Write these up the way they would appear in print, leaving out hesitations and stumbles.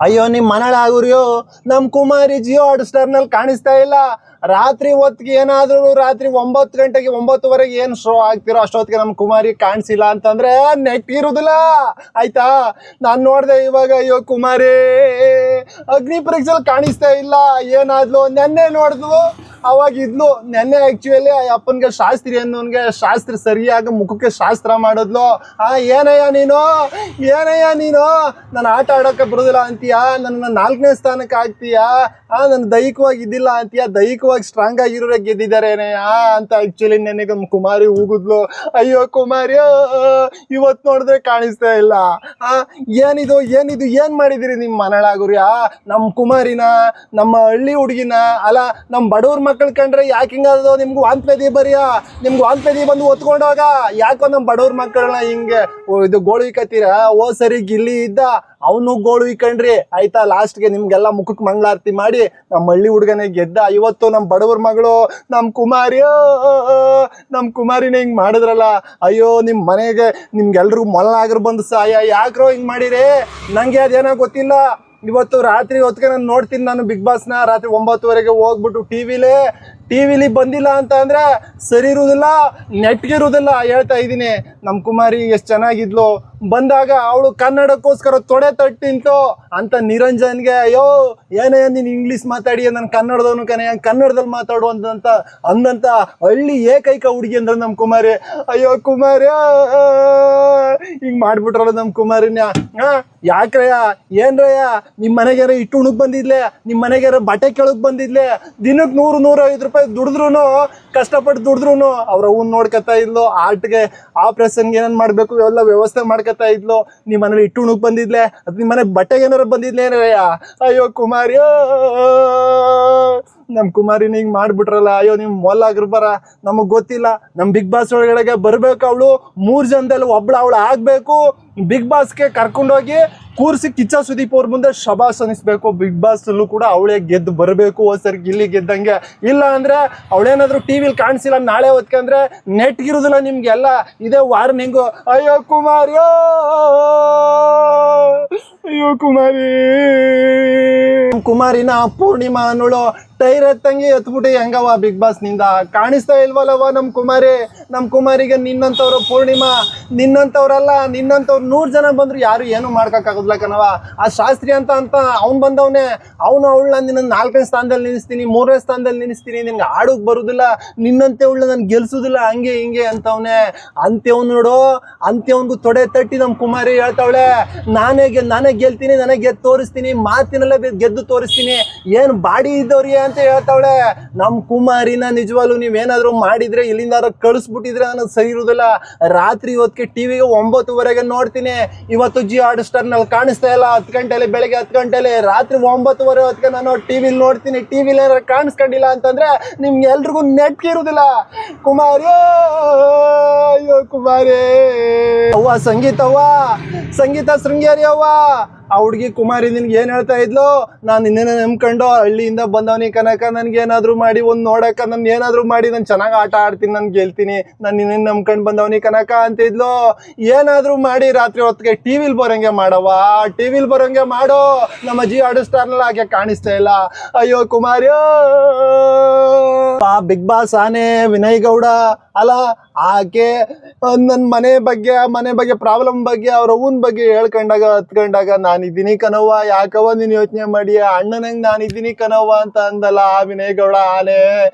ಅಯ್ಯೋ ನಿಮ್ ಮನೇಲಿ ಆಗುರಿಯೋ, ನಮ್ ಕುಮಾರಿ ಜಿಯೋ ಹಾಟ್‌ಸ್ಟಾರ್ ನಲ್ಲಿ ಕಾಣಿಸ್ತಾ ಇಲ್ಲ. ರಾತ್ರಿ ಹೊತ್ತಿಗೆ ಏನಾದ್ರು ರಾತ್ರಿ 9 ಗಂಟೆಗೆ 9:30 ಏನ್ ಶೋ ಆಗ್ತಿರೋ ಅಷ್ಟೊತ್ತಿಗೆ ನಮ್ ಕುಮಾರಿ ಕಾಣಿಸಿಲ್ಲ ಅಂತಂದ್ರೆ ನೆಟ್ ಇರುದಿಲ್ಲ ಆಯ್ತಾ. ನಾನ್ ನೋಡ್ದೆ ಇವಾಗ, ಅಯ್ಯೋ ಕುಮಾರಿ ಅಗ್ನಿ ಪರೀಕ್ಷೆಯಲ್ಲಿ ಕಾಣಿಸ್ತಾ ಇಲ್ಲ. ಏನಾದ್ಲು ನೆನ್ನೆ ನೋಡಿದ್ಲು, ಅವಾಗ ಇದ್ಲು. ನೆನ್ನೆ ಆಕ್ಚುಲಿ ಆ ಅಪ್ಪನ್ಗೆ ಶಾಸ್ತ್ರಿ ಅನ್ನೋನ್ಗೆ ಶಾಸ್ತ್ರ ಸರಿಯಾಗಿ ಮುಖಕ್ಕೆ ಶಾಸ್ತ್ರ ಮಾಡಿದ್ಲು. ಏನಯ್ಯ ನೀನು ನಾನು ಆಟ ಆಡೋಕೆ ಬರೋದಿಲ್ಲ ಅಂತೀಯಾ, ನನ್ನ 4ನೇ ಸ್ಥಾನಕ್ಕೆ ಆಗ್ತೀಯಾ, ನನ್ನ ದೈಹಿಕವಾಗಿ ಇದ್ದಿಲ್ಲ ಅಂತೀಯಾ, ದೈಹಿಕವಾಗಿ ಸ್ಟ್ರಾಂಗ್ ಆಗಿರೋರೇ ಗೆದ್ದಿದ್ದಾರೆ ಏನಯ್ಯ ಅಂತ ಆಕ್ಚುಲಿ ನೆನ್ನೆಗೆ ಕುಮಾರಿ ಹೋಗುದ್ಲು. ಅಯ್ಯೋ ಕುಮಾರಿ ಇವತ್ತು ನೋಡಿದ್ರೆ ಕಾಣಿಸ್ತಾ ಇಲ್ಲ. ಏನಿದು ಏನ್ ಮಾಡಿದಿರಿ ನಿಮ್ಮ ಮನೆಳಾಗುರ್ಯಾ? ನಮ್ಮ ಕುಮಾರಿನ, ನಮ್ಮ ಹಳ್ಳಿ ಹುಡುಗಿನ, ಅಲ್ಲ ನಮ್ಮ ಬಡವ್ರ ಮಕ್ಕಳು ಕಂಡ್ರೆ ಯಾಕೆ ಹಿಂಗದು? ನಿಮ್ಗೆ ವಾಂತಿ ಬರಿಯಾ, ನಿಮ್ಗೆ ವಾಂತಿ ಬಂದು ಒತ್ಕೊಂಡೋಗ. ಯಾಕೋ ನಮ್ಮ ಬಡವ್ರ ಮಕ್ಕಳನ್ನ ಹಿಂಗೆ ಇದು ಗೋಳು ಇಕ್ಕತ್ತೀರ? ಸರಿ ಗಿಲ್ಲಿ ಇದ್ದ, ಅವನು ಗೋಳು ಇಕ್ಕಂಡ್ರಿ ಆಯ್ತಾ. ಲಾಸ್ಟ್ಗೆ ನಿಮ್ಗೆಲ್ಲ ಮುಖಕ್ಕೆ ಮಂಗಳಾರತಿ ಮಾಡಿ ನಮ್ಮ ಹಳ್ಳಿ ಹುಡುಗನೇ ಗೆದ್ದ. ಇವತ್ತು ನಮ್ಮ ಬಡವ್ರ ಮಗಳು ನಮ್ಮ ಕುಮಾರಿನ ಹಿಂಗ್ ಮಾಡಿದ್ರಲ್ಲ. ಅಯ್ಯೋ ನಿಮ್ಮ ಮನೆಗೆ ನಿಮ್ಗೆಲ್ರಿಗೂ ಮೊಲನಾಗರು ಬಂದು ಸಾಯ. ಯಾಕ್ರೋ ಹಿಂಗ್ ಮಾಡಿರಿ? ನಂಗೆ ಅದೇನೋ ಗೊತ್ತಿಲ್ಲ. ಇವತ್ತು ರಾತ್ರಿ ಹೊತ್ತಿಗೆ ನಾನು ನೋಡ್ತೀನಿ, ನಾನು ಬಿಗ್ ಬಾಸ್ನ ರಾತ್ರಿ 9:30 ಹೋಗ್ಬಿಟ್ಟು ಟಿವಿಲಿ ಬಂದಿಲ್ಲ ಅಂತ ಅಂದ್ರೆ ಸರಿ ಇರುವುದಿಲ್ಲ, ನೆಟ್ಗಿರುವುದಿಲ್ಲ. ಹೇಳ್ತಾ ಇದ್ದೀನಿ, ನಮ್ಮ ಕುಮಾರಿ ಎಷ್ಟು ಚೆನ್ನಾಗಿದ್ಲು. ಬಂದಾಗ ಅವಳು ಕನ್ನಡಕ್ಕೋಸ್ಕರ ತೊಡೆ ತಟ್ಟಿಂತು ಅಂತ ನಿರಂಜನ್ಗೆ, ಅಯ್ಯೋ ಏನಯ್ಯ ನೀನು ಇಂಗ್ಲೀಷ್ ಮಾತಾಡಿ, ನಾನು ಕನ್ನಡದವನು ಕಣಯ್ಯ, ಕನ್ನಡದಲ್ಲಿ ಮಾತಾಡು ಅಂದಂತ ಹಳ್ಳಿ ಏಕೈಕ ಹುಡುಗಿ ಅಂದ್ರೆ ನಮ್ಮ ಕುಮಾರಿ. ಅಯ್ಯೋ ಕುಮಾರಿ ಹಿಂಗ್ ಮಾಡ್ಬಿಟ್ರಲ್ಲ ನಮ್ಮ ಕುಮಾರಿನ. ಯಾಕ್ರಯ್ಯ ಏನ್ರಯ್ಯ, ನಿಮ್ಮ ಮನೆಗಾರ ಇಟ್ಟು ಉಣಕ್ ಬಂದಿದ್ಲೆ, ನಿಮ್ಮ ಮನೆಗಾರ ಬಟ್ಟೆ ಕೆಳಕ್ ಬಂದಿದ್ಲೆ, ದಿನಕ್ಕೆ 100-150 ರೂಪಾಯಿ ದುಡಿದ್ರು, ಕಷ್ಟಪಟ್ಟು ದುಡಿದ್ರು ಅವ್ರ ಅವ್ನ ನೋಡ್ಕೊತಾ ಇದ್ಲು. ಆರ್ಟ್ಗೆ ಆಪ್ರೇಷನ್ಗೆ ಏನೇನು ಮಾಡಬೇಕು ಎಲ್ಲ ವ್ಯವಸ್ಥೆ ಮಾಡ್ಕೊತಾ ಇದ್ಲು. ನಿಮ್ಮ ಮನೇಲಿ ಇಟ್ಟು ಉಣಕ್ ಬಂದಿದ್ಲೆ, ಅದು ನಿಮ್ಮ ಮನೆಗೆ ಬಟ್ಟೆಗೆ ಏನಾರ ಬಂದಿದ್ಲೇನಯ್ಯ? ಅಯ್ಯೋ ಕುಮಾರಿ ನಮ್ಮ ಕುಮಾರಿನ ಹಿಂಗೆ ಮಾಡಿಬಿಟ್ರಲ್ಲ. ಅಯ್ಯೋ ನಿಮ್ಮ ಮೊಲಾಗಿರ್ಬಾರ, ನಮಗೆ ಗೊತ್ತಿಲ್ಲ. ನಮ್ಮ ಬಿಗ್ ಬಾಸ್ ಒಳಗಡೆಗೆ ಬರಬೇಕು ಅವಳು, 3 ಜನದಲ್ಲಿ ಒಬ್ಳು ಅವಳು ಆಗಬೇಕು. ಬಿಗ್ ಬಾಸ್ಗೆ ಕರ್ಕೊಂಡೋಗಿ ಕೂರಿಸಿ ಕಿಚ್ಚ ಸುದೀಪ್ ಅವ್ರ ಮುಂದೆ ಶಬಾಸ್ ಅನಿಸ್ಬೇಕು. ಬಿಗ್ ಬಾಸಲ್ಲೂ ಕೂಡ ಅವಳೇ ಗೆದ್ದು ಬರಬೇಕು. ಸರಿ ಗಿಲ್ಲಿ ಗೆದ್ದಂಗೆ. ಇಲ್ಲ ಅಂದರೆ ಅವಳೇನಾದರೂ ಟಿವಿಲಿ ಕಾಣಿಸಿಲ್ಲ ನಾಳೆ ಹೊತ್ಕಂದ್ರೆ ನೆಟ್ಗಿರುದಿಲ್ಲ ನಿಮಗೆಲ್ಲ. ಇದೇ ವಾರ್ನಿಂಗು. ಅಯ್ಯೋ ಕುಮಾರಿ ಕುಮಾರಿನ ಪೂರ್ಣಿಮಾ ಅನ್ನೋಳು ಟೈರ್ ಎತ್ತಂಗೆ ಎತ್ಬಿಟ್ಟು ಹೆಂಗವ ಬಿಗ್ ಬಾಸ್ ನಿಂದ ಕಾಣಿಸ್ತಾ ಇಲ್ವಲ್ಲವ ನಮ್ಮ ಕುಮಾರಿಗೆ ನಿನ್ನಂಥವ್ರು ಪೂರ್ಣಿಮಾ ನಿನ್ನಂಥವ್ರಲ್ಲ, ನಿನ್ನಂಥವ್ರು 100 ಜನ ಬಂದ್ರು ಯಾರು ಏನು ಮಾಡ್ಕೊಕ್ಕಾಗೋದಿಲ್ಲ ಕಣವ. ಆ ಶಾಸ್ತ್ರಿ ಅಂತ ಅವ್ನು ಬಂದವನೇ, ಅವಳನ್ನ ನಿನ್ನ 4ನೇ ಸ್ಥಾನದಲ್ಲಿ ನಿಲ್ಲಿಸ್ತೀನಿ, 3ನೇ ಸ್ಥಾನದಲ್ಲಿ ನಿಲ್ಲಿಸ್ತೀನಿ, ನಿನ್ಗೆ ಆಡೋಕೆ ಬರೋದಿಲ್ಲ, ನಿನ್ನಂತೆ ಅವಳನ್ನ ನಾನು ಗೆಲ್ಸೋದಿಲ್ಲ, ಹಂಗೆ ಹಿಂಗೆ ಅಂತವನೇ. ಅಂತ್ಯವ್ನು ನೋಡು, ಅಂತ್ಯವನ್ಗೂ ತೊಡೆ ತಟ್ಟಿ ನಮ್ಮ ಕುಮಾರಿ ಹೇಳ್ತಾವಳೆ, ನಾನೇ ಗೆಲ್ತೀನಿ, ನನಗೆ ಗೆದ್ದು ತೋರಿಸ್ತೀನಿ, ಮಾತಿನಲ್ಲೇ ಗೆದ್ದು ತೋರಿಸ್ತೀನಿ, ಏನು ಬಾಡಿ ಇದ್ದವ್ರಿಗೆ ಅಂತ ಹೇಳ್ತಾವಳೆ. ನಮ್ಮ ಕುಮಾರಿನ ನಿಜವಾಗ್ಲೂ ನೀವೇನಾದರೂ ಮಾಡಿದ್ರೆ, ಇಲ್ಲಿಂದ ಕಳಿಸ್ಬಿಟ್ಟಿದ್ರೆ ನನಗೆ ಸರಿ ಇರುವುದಿಲ್ಲ. ರಾತ್ರಿ ಹೊತ್ತಿಗೆ ಟಿವಿಗೆ 9:30 ನೋಡ್ತೀನಿ. ಇವತ್ತು ಜಿಯೋ ಹಾಟ್‌ಸ್ಟಾರ್ನಲ್ಲಿ ಕಾಣಿಸ್ತಾ ಇಲ್ಲ. 10 ಗಂಟೆಲಿ, ಬೆಳಗ್ಗೆ 10 ಗಂಟೆಲಿ, ರಾತ್ರಿ 9:30 ಹೊತ್ತಿಗೆ ನಾನು ಟಿವಿಲಿ ನೋಡ್ತೀನಿ. ಟಿವಿಲಿ ಏನಾರು ಕಾಣಿಸ್ಕೊಂಡಿಲ್ಲ ಅಂತಂದ್ರೆ ನಿಮ್ಗೆ ಎಲ್ರಿಗೂ ನೆಟ್ಗೆ ಇರುವುದಿಲ್ಲ. ಕುಮಾರಿ ಅಯ್ಯೋ ಕುಮಾರಿ ಅವ್ವ, ಸಂಗೀತ ಶೃಂಗೇರಿ ಅವ್ವ, ಆ ಹುಡುಗಿ ಕುಮಾರಿ ನಿನ್ಗೆ ಏನು ಹೇಳ್ತಾ ಇದ್ಲು? ನಾನು ನಿನ್ನೇನ ನಂಬ್ಕೊಂಡು ಹಳ್ಳಿಯಿಂದ ಬಂದವನಿ ಕನಕ, ನನಗೇನಾದರೂ ಮಾಡಿ ಒಂದು ನೋಡಕ್ಕ, ನಾನು ಏನಾದರೂ ಮಾಡಿ ನಾನು ಚೆನ್ನಾಗಿ ಆಟ ಆಡ್ತೀನಿ, ನಾನು ಗೆಲ್ತೀನಿ, ನಾನು ನಿನ್ನೇನು ನಂಬ್ಕೊಂಡು ಬಂದವನಿ ಕನಕ ಅಂತಿದ್ಲು. ಏನಾದರೂ ಮಾಡಿ ರಾತ್ರಿ ಹೊತ್ತಿಗೆ ಟಿವಿಲಿ ಬರೋಂಗೆ ಮಾಡೋ. ನಮ್ಮ ಜಿಯೋ ಹಾಟ್‌ಸ್ಟಾರ್ನಲ್ಲಿ ಆಕೆ ಕಾಣಿಸ್ತಾ ಇಲ್ಲ. ಅಯ್ಯೋ ಕುಮಾರಿ ಬಿಗ್ ಬಾಸ್ ಆನೆ ವಿನಯ್ ಗೌಡ ಅಲ್ಲ, ಆಕೆ ನನ್ನ ಮನೆ ಬಗ್ಗೆ ಪ್ರಾಬ್ಲಮ್ ಬಗ್ಗೆ ಅವ್ರ ಅವ್ವನ ಬಗ್ಗೆ ಹತ್ಕೊಂಡಾಗ ನಾನಿದ್ದೀನಿ ಕಣವ್ವ, ಯಾಕವ್ವ ನೀನು ಯೋಚನೆ ಮಾಡಿ, ಅಣ್ಣನಂಗೆ ನಾನಿದ್ದೀನಿ ಕಣವ್ವ ಅಂತ ಅಂದಲ್ಲ ಆ ವಿನಯ್ ಗೌಡ ಆನೆ.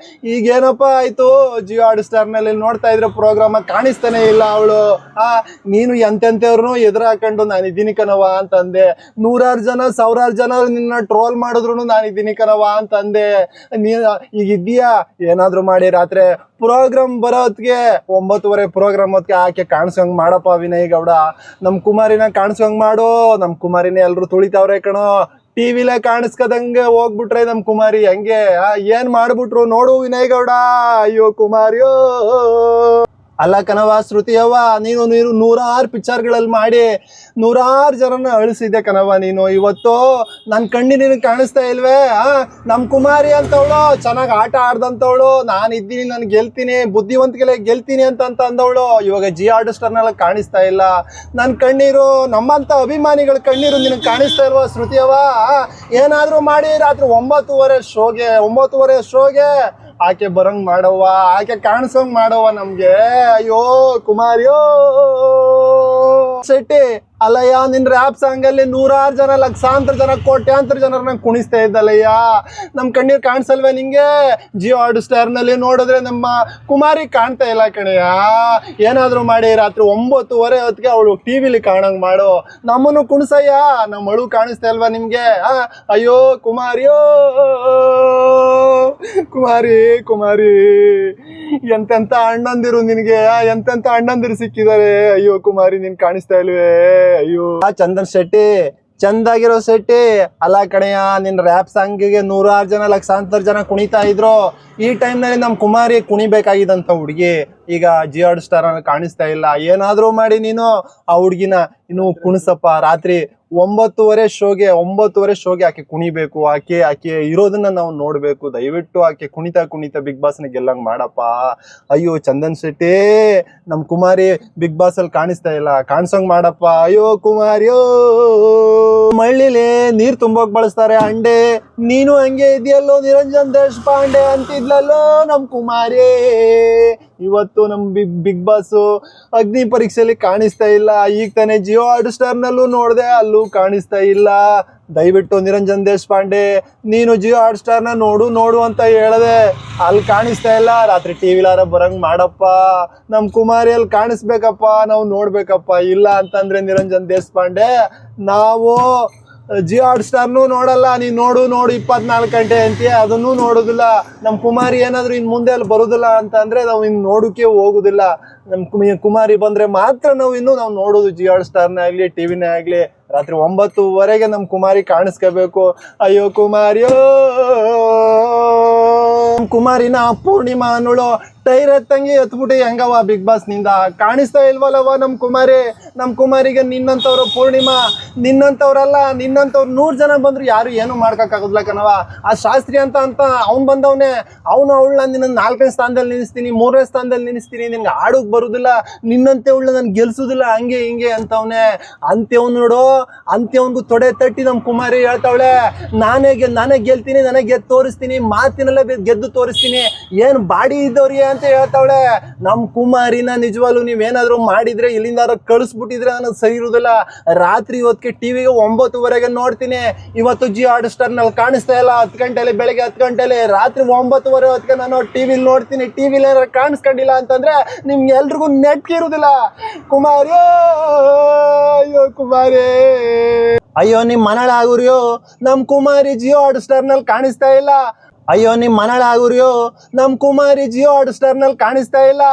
ಈಗೇನಪ್ಪ ಆಯ್ತು? ಜಿಯೋ ಹಾಟ್‌ಸ್ಟಾರ್ನಲ್ಲಿ ನೋಡ್ತಾ ಇದ್ರೆ ಪ್ರೋಗ್ರಾಮ್ ಕಾಣಿಸ್ತಾನೆ ಇಲ್ಲ ಅವಳು. ನೀನು ಎಂತೆಂಥವ್ರನ್ನೂ ಎದುರು ಹಾಕೊಂಡು ನಾನಿದ್ದೀನಿ ಕಣವ್ವ ಅಂತಂದೆ. 100 ಜನ 1000 ಜನ ನಿನ್ನ ಟ್ರೋಲ್ ಮಾಡಿದ್ರು ನಾನಿದ್ದೀನಿ ಕಣವ್ವ ಅಂತಂದೆ. ನೀನು ಈಗಿದ್ದೀಯಾ? ಏನಾದರೂ ಮಾಡಿ ರಾತ್ರಿ ಪ್ರೋಗ್ರಾಮ್ ಬರೋತ್ಗೆ 9:30 ಪ್ರೋಗ್ರಾಮ್ ಹೊತ್ತಿಗೆ ಆಕೆ ಕಾಣಿಸೋಂಗೆ ಮಾಡಪ್ಪ ವಿನಯ್ ಗೌಡ. ನಮ್ಮ ಕುಮಾರಿನ ಕಾಣಿಸೋಂಗೆ ಮಾಡು. ನಮ್ಮ ಕುಮಾರಿನ ಎಲ್ಲರೂ ತುಳಿತಾವ್ರೆ ಕಣೋ. ಟಿವಿಲೇ ಕಾಣಿಸ್ಕದಂಗೆ ಹೋಗ್ಬಿಟ್ರೆ ನಮ್ಮ ಕುಮಾರಿ ಹೆಂಗೆ ಏನು ಮಾಡ್ಬಿಟ್ರು ನೋಡು ವಿನಯ್ ಗೌಡ. ಅಯ್ಯೋ ಕುಮಾರಿಯೋ ಅಲ್ಲ ಕಣವ ಶ್ರುತಿಯವ್ವ, ನೀನು ನೀನು ನೂರಾರು ಪಿಕ್ಚರ್ಗಳಲ್ಲಿ ಮಾಡಿ ನೂರಾರು ಜನನ ಅಳಿಸಿದ್ದೆ ಕಣವ. ನೀನು ಇವತ್ತು ನನ್ನ ಕಣ್ಣಿ ನಿನಗೆ ಕಾಣಿಸ್ತಾ ಇಲ್ವೇ? ನಮ್ಮ ಕುಮಾರಿ ಅಂತವಳು ಚೆನ್ನಾಗಿ ಆಟ ಆಡ್ದಂಥವಳು, ನಾನು ಇದ್ದೀನಿ, ನಾನು ಗೆಲ್ತೀನಿ, ಬುದ್ಧಿವಂತಿಕೆ ಗೆಲ್ತೀನಿ ಅಂತ ಅಂದವಳು ಇವಾಗ ಜಿ ಆರ್ಟ್ ಸ್ಟಾರ್ನೆಲ್ಲ ಕಾಣಿಸ್ತಾ ಇಲ್ಲ. ನನ್ನ ಕಣ್ಣೀರು, ನಮ್ಮಂಥ ಅಭಿಮಾನಿಗಳ ಕಣ್ಣೀರು ನಿನಗೆ ಕಾಣಿಸ್ತಾ ಇಲ್ವಾ ಶ್ರುತಿಯವ್ವ? ಏನಾದರೂ ಮಾಡಿ ರಾತ್ರಿ 9:30 ಶೋಗೆ ಆಕೆ ಬರಂಗ್ ಮಾಡವ್ವ, ಆಕೆ ಕಾಣಿಸೋಂಗ್ ಮಾಡವ್ವ ನಮ್ಗೆ. ಅಯ್ಯೋ ಕುಮಾರಿಯೋ ಶೆಟ್ಟಿ, ಅಲ್ಲಯ್ಯ ನಿನ್ ರ್ಯಾಪ್ ಸಾಂಗ್ ಅಲ್ಲಿ ನೂರಾರು ಜನ, ಲಕ್ಷಾಂತರ ಜನ, ಕೋಟ್ಯಾಂತರ ಜನರನ್ನ ಕುಣಿಸ್ತಾ ಇದ್ದಲ್ಲಯ್ಯ. ನಮ್ ಕಣ್ಣೀರ್ ಕಾಣಿಸಲ್ವೇ ನಿಂಗೆ? ಜಿಯೋ ಹಾಟ್ ಸ್ಟಾರ್ ನಲ್ಲಿ ನೋಡಿದ್ರೆ ನಮ್ಮ ಕುಮಾರಿ ಕಾಣ್ತಾ ಇಲ್ಲ ಕಣಯ್ಯ. ಏನಾದ್ರು ಮಾಡಿ ರಾತ್ರಿ 9:30 ಹೊತ್ತಿಗೆ ಅವಳು ಟಿವಿಲಿ ಕಾಣಂಗ್ ಮಾಡು, ನಮ್ಮನ್ನು ಕುಣಿಸಯ್ಯ. ನಮ್ಮ ಅಳು ಕಾಣಿಸ್ತಾ ಇಲ್ವಾ ನಿಮ್ಗೆ? ಅಯ್ಯೋ ಕುಮಾರಿಯೋ ಕುಮಾರಿ ಕುಮಾರಿ, ಎಂತೆಂತ ಅಣ್ಣಂದಿರು ನಿನಗೆ, ಎಂತೆಂತ ಅಣ್ಣಂದಿರು ಸಿಕ್ಕಿದ್ದಾರೆ. ಅಯ್ಯೋ ಕುಮಾರಿ, ನೀನ್ ಕಾಣಿಸ್ತಾ ಇಲ್ವೇ? ಅಯ್ಯೋ ಚಂದನ್ ಶೆಟ್ಟಿ, ಚಂದಾಗಿರೋ ಶೆಟ್ಟಿ. ಅಲ್ಲ ಕಣಯ್ಯ, ನಿನ್ ರ್ಯಾಪ್ ಸಾಂಗಿಗೆ ನೂರಾರು ಜನ, ಲಕ್ಷಾಂತರ ಜನ ಕುಣಿತಾ ಇದ್ರು. ಈ ಟೈಮ್ನಲ್ಲಿ ನಮ್ಮ ಕುಮಾರಿ ಕುಣಿಬೇಕಾಗಿದ್ದಂಥ ಹುಡುಗಿ ಈಗ ಜಿಯೋ ಹಾಟ್ ಸ್ಟಾರ್ ಅಲ್ಲಿ ಕಾಣಿಸ್ತಾ ಇಲ್ಲ. ಏನಾದ್ರೂ ಮಾಡಿ ನೀನು ಆ ಹುಡುಗಿನ ಇನ್ನು ಕುಣಿಸಪ್ಪ. ರಾತ್ರಿ 9:30 ಶೋಗೆ ಆಕೆ ಕುಣಿಬೇಕು. ಆಕೆ ಇರೋದನ್ನ ನಾವು ನೋಡ್ಬೇಕು. ದಯವಿಟ್ಟು ಆಕೆ ಕುಣಿತಾ ಬಿಗ್ ಬಾಸ್ನ ಗೆಲ್ಲಂಗ್ ಮಾಡಪ್ಪ. ಅಯ್ಯೋ ಚಂದನ್ ಶೆಟ್ಟಿ, ನಮ್ ಕುಮಾರಿ ಬಿಗ್ ಬಾಸ್ ಅಲ್ಲಿ ಕಾಣಿಸ್ತಾ ಇಲ್ಲ, ಕಾಣಿಸೋಂಗ್ ಮಾಡಪ್ಪ. ಅಯ್ಯೋ ಕುಮಾರಿಯೋ, ಮಳ್ಳಿಲಿ ನೀರ್ ತುಂಬೋಕ್ ಬಳಸ್ತಾರೆ ಅಂಡೆ, ನೀನು ಹಂಗೆ ಇದೆಯಲ್ಲೋ ನಿರಂಜನ್ ದೇಶಪಾಂಡೆ ಅಂತಿದ್ಲಲ್ಲೋ ನಮ್ ಕುಮಾರಿ. ಇವತ್ತು ನಮ್ ಬಿಗ್ ಬಾಸ್ ಅಗ್ನಿ ಪರೀಕ್ಷೆಯಲ್ಲಿ ಕಾಣಿಸ್ತಾ ಇಲ್ಲ. ಈಗ ತಾನೇ ಜಿಯೋ ಹಾಟ್ ಸ್ಟಾರ್ ನಲ್ಲೂ ನೋಡ್ದೆ, ಅಲ್ಲೂ ಕಾಣಿಸ್ತಾ ಇಲ್ಲ. ದಯವಿಟ್ಟು ನಿರಂಜನ್ ದೇಶಪಾಂಡೆ, ನೀನು ಜಿಯೋ ಹಾಟ್ ಸ್ಟಾರ್ ನ ನೋಡು ಅಂತ ಹೇಳದೆ, ಅಲ್ಲಿ ಕಾಣಿಸ್ತಾ ಇಲ್ಲ. ರಾತ್ರಿ ಟಿವಿಲಾರ ಬರಂಗ್ ಮಾಡಪ್ಪ. ನಮ್ ಕುಮಾರಿ ಅಲ್ಲಿ ಕಾಣಿಸ್ಬೇಕಪ್ಪ, ನಾವು ನೋಡ್ಬೇಕಪ್ಪ. ಇಲ್ಲ ಅಂತಂದ್ರೆ ನಿರಂಜನ್ ದೇಶಪಾಂಡೆ, ನಾವು ಜಿಯೋ ಹಾಟ್ ಸ್ಟಾರ್ನು ನೋಡಲ್ಲ. ನೀನ್ ನೋಡು 24 ಗಂಟೆ ಅಂತೀಯ, ಅದನ್ನೂ ನೋಡೋದಿಲ್ಲ. ನಮ್ ಕುಮಾರಿ ಏನಾದ್ರು ಇನ್ ಮುಂದೆ ಅಲ್ಲಿ ಬರುದಿಲ್ಲ ಅಂತ ಅಂದ್ರೆ ನಾವು ಇನ್ ನೋಡೋಕೆ ಹೋಗುದಿಲ್ಲ. ನಮ್ ಕುಮಾರಿ ಬಂದ್ರೆ ಮಾತ್ರ ನಾವು ನೋಡೋದು ಜಿಯೋ ಹಾಟ್ ಸ್ಟಾರ್ನೇ ಆಗ್ಲಿ, ಟಿವಿನೇ ಆಗ್ಲಿ. ರಾತ್ರಿ 9:30 ನಮ್ ಕುಮಾರಿ ಕಾಣಿಸ್ಕೋಬೇಕು. ಅಯ್ಯೋ ಕುಮಾರಿಯೋ, ಕುಮಾರಿನ ಪೂರ್ಣಿಮಾ ಅನ್ನೋಳು ಟೈರ್ ಎತ್ತಂಗೆ ಎತ್ಬಿಟ್ಟು ಹೆಂಗವ ಬಿಗ್ ಬಾಸ್ ನಿಂದ ಕಾಣಿಸ್ತಾ ಇಲ್ವಲ್ಲವ ನಮ್ ಕುಮಾರಿ. ನಮ್ ಕುಮಾರಿಗೆ ನಿನ್ನಂತವ್ರು ಪೂರ್ಣಿಮಾ, ನಿನ್ನಂತವ್ರಲ್ಲ, ನಿನ್ನಂತವ್ರು 100 ಜನ ಬಂದ್ರು ಯಾರು ಏನು ಮಾಡ್ಕೊಕ್ಕಾಗೋದಿಲ್ಲ ಕಣವ. ಆ ಶಾಸ್ತ್ರಿ ಅಂತ ಅವ್ನು ಬಂದವನೇ, ಅವಳನ್ನ ನಿನ್ನ 4ನೇ ಸ್ಥಾನದಲ್ಲಿ ನಿಲ್ಲಿಸ್ತೀನಿ, 3ನೇ ಸ್ಥಾನದಲ್ಲಿ ನಿಲ್ಲಿಸ್ತೀನಿ, ನಿನ್ಗೆ ಆಡೋಕ್ ಬರುದಿಲ್ಲ, ನಿನ್ನಂತೆ ಅವಳನ್ನ ನನ್ ಗೆಲ್ಸುದಿಲ್ಲ, ಹಂಗೆ ಹಿಂಗೆ ಅಂತವನೇ. ಅಂತ್ಯವ್ನು ನೋಡು, ಅಂತ್ಯವನ್ಗೂ ತೊಡೆ ತಟ್ಟಿ ನಮ್ ಕುಮಾರಿ ಹೇಳ್ತಾವಳೆ, ನಾನೇ ಗೆಲ್ತೀನಿ, ನನಗೆ ಗೆದ್ದು ತೋರಿಸ್ತೀನಿ, ಮಾತಿನಲ್ಲೇ ಗೆದ್ದು ತೋರಿಸ್ತೀನಿ, ಏನ್ ಬಾಡಿ ಇದ್ದವ್ರಿಗೆ ಅಂತ ಹೇಳ್ತಾವಳೆ. ನಮ್ ಕುಮಾರಿನ ನಿಜವಾಗ್ಲೂ ನೀವೇನಾದ್ರು ಮಾಡಿದ್ರೆ, ಇಲ್ಲಿಂದ ಕಳಿಸ್ಬಿಟ್ಟಿದ್ರೆ ನನಗೆ ಸರಿ ಇರುದಿಲ್ಲ. ರಾತ್ರಿ ಹೊತ್ತಿಗೆ ಟಿವಿಗೆ 9:30 ನೋಡ್ತೀನಿ. ಇವತ್ತು ಜಿಯೋ ಹಾಟ್ ಸ್ಟಾರ್ ನಲ್ಲಿ ಕಾಣಿಸ್ತಾ ಇಲ್ಲ. 10 ಗಂಟೆಲಿ, ಬೆಳಗ್ಗೆ 10 ಗಂಟೆಲಿ, ರಾತ್ರಿ 9:30 ಹೊತ್ತಿಗೆ ನಾನು ಟಿವಿಲಿ ನೋಡ್ತೀನಿ. ಟಿವಿಲಿ ಏನಾರು ಕಾಣಿಸ್ಕೊಂಡಿಲ್ಲ ಅಂತಂದ್ರೆ ನಿಮ್ಗೆ ಎಲ್ರಿಗೂ ನೆಟ್ಗೆ ಇರುದಿಲ್ಲ. ಕುಮಾರಿ, ಅಯ್ಯೋ ಕುಮಾರಿ, ಅಯ್ಯೋ ನಿಮ್ ಮನಳಾಗುರಿಯೋ, ನಮ್ ಕುಮಾರಿ ಜಿಯೋ ಹಾಟ್ ಸ್ಟಾರ್ ನಲ್ಲಿ ಕಾಣಿಸ್ತಾ ಇಲ್ಲ. ಅಯ್ಯೋ ನಿಮ್ ಮನಳಾಗುರಿಯೋ, ನಮ್ ಕುಮಾರಿ ಜಿಯೋ ಹಾಟ್ ಸ್ಟಾರ್ ನಲ್ಲಿ ಕಾಣಿಸ್ತಾ ಇಲ್ಲ.